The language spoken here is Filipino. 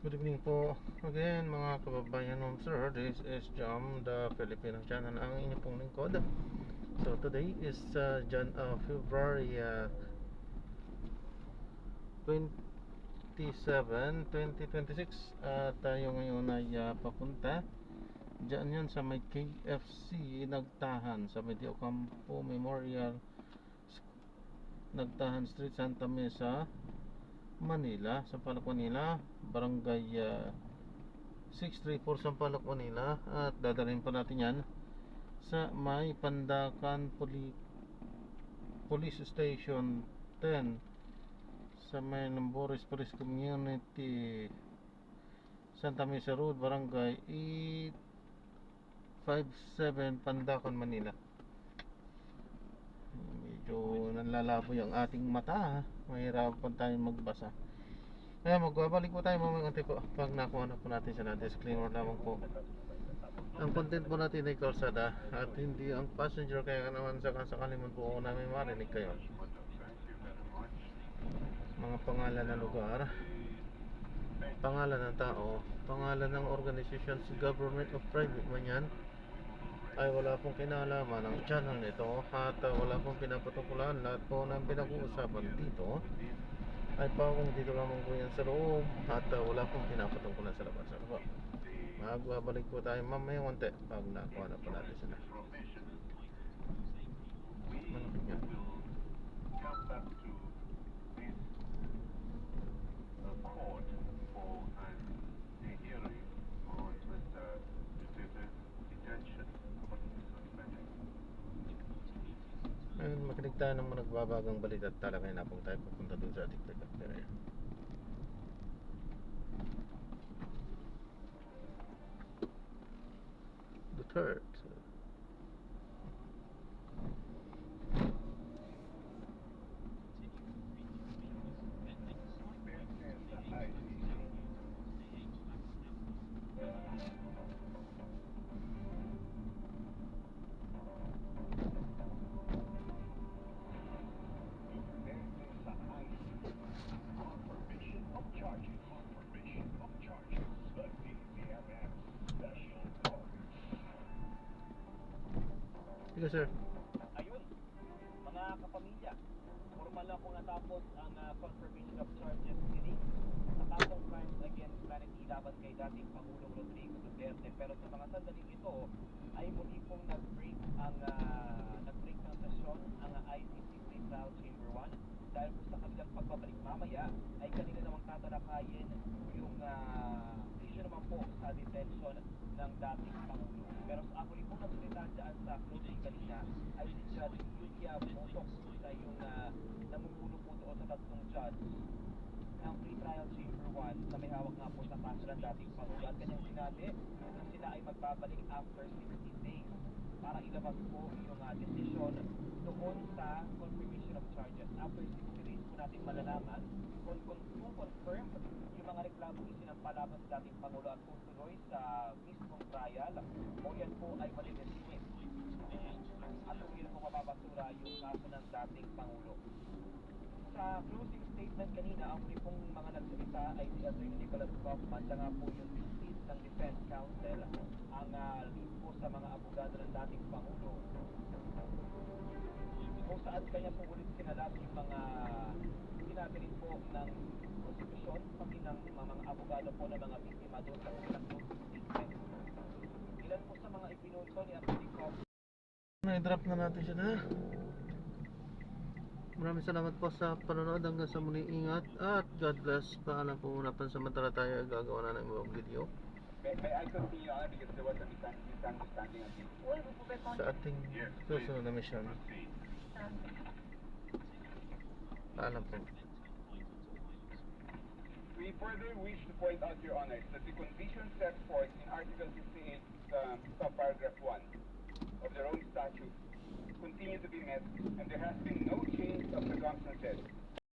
Good evening po again mga kababayan ng sir. This is Jam, the Filipino channel, ang inyong pong lingkod. So today is February 27, 2026. At tayo ngayon ay papunta dyan yan sa may KFC Nagtahan sa Medio Campo Memorial Nagtahan Street, Santa Mesa, Manila, Sampaloc, Manila, Barangay 634 Sampaloc, Manila. At dadalhin pa natin yan sa may Pandakan Police Station 10 sa may Nambores Police Community, Santa Mesa Road, Barangay 857, Pandakan, Manila. Medyo nanlalabo yung ating mata, mahirapan tayong magbasa. Kaya magbabalik po tayo mamaya konti po pag nakuha na po natin siya na. Disclaimer lamang po, ang content po natin ay kalsada at hindi ang passenger, kaya naman sakali man po namin marinig kayo. Mga pangalan ng lugar, pangalan ng tao, pangalan ng organization, government o private man yan, ay wala pong kinalaman ng channel nito. At wala pong pinapatukulan. Lahat po ng pinag-uusapan dito ay pawang dito lamang po yan sa loob. At wala pong pinapatukulan sa labas. Ano po? Magbabalik po tayo mamaya konti pag nakuha na po natin sila. Malapit nga. Ayun, makinig tayo ng mga nagbabagang balita at talakay na po tayo pupunta dun sa ating pick-up area. The third. Sige sir. Ayun, mga kapamilya, formal na po natapos ang confirmation of charges hearing sa tapong crimes against humanity laban kay dating Pangulong Rodrigo Duterte. Pero sa mga sandaling ito ay muli pong nag-break ng sesyon ang ICC Trial Chamber 1 dahil po sa kanilang pagbabalik mamaya ay kanila namang tatalakayin yung issue naman po sa detention ng dating Pangulo. Pero sa ako rin po nagsalita dyan sa closing kanina ay si Judge Yulia Motok sa yung namumuno po doon sa tatlong judge ng Pre-Trial Chamber 1 na may hawak nga po sa kaso ng dating Pangulo. At kanyang sinabi na sila ay magbabalik after 60 days para ilabas po yung decision doon sa confirmation of charges. After 60 days po natin malalaman kung confirm yung mga reklamong isinampalaban sa dating Pangulo at kung tuloy sa mismong trial o yan po ay malidismiss at kung yun po mapapasura yung kaso ng dating Pangulo. Sa closing statement kanina, ang huli pong mga nagsalita ay si Attorney Nicholas Kaufman, siya nga po yung lead ng Defense Counsel, ang lead po sa mga abogado ng dating Pangulo, kung saan kanya po ulit sinalab yung mga sinabi rin po ng konstitusyon, pati ng mga abogado po ng mga biktima doon sa kanilang closing statement. Ilan po sa mga ipinunto ni Attorney Kaufman. Na-drop na natin siya na. Maraming salamat po sa panonood. Hanggang sa muli, ingat at God bless. Paalam po muna, pansamantala tayo gagawa na ng ibang video May I continue on because there was a misunderstanding of you. sa ating susunod na mission. Paalam po. We further wish to point out, Your Honor, that the conditions set forth in Article 58, subparagraph 1 of the Rome Statute continue to be met, and there has been no change of circumstances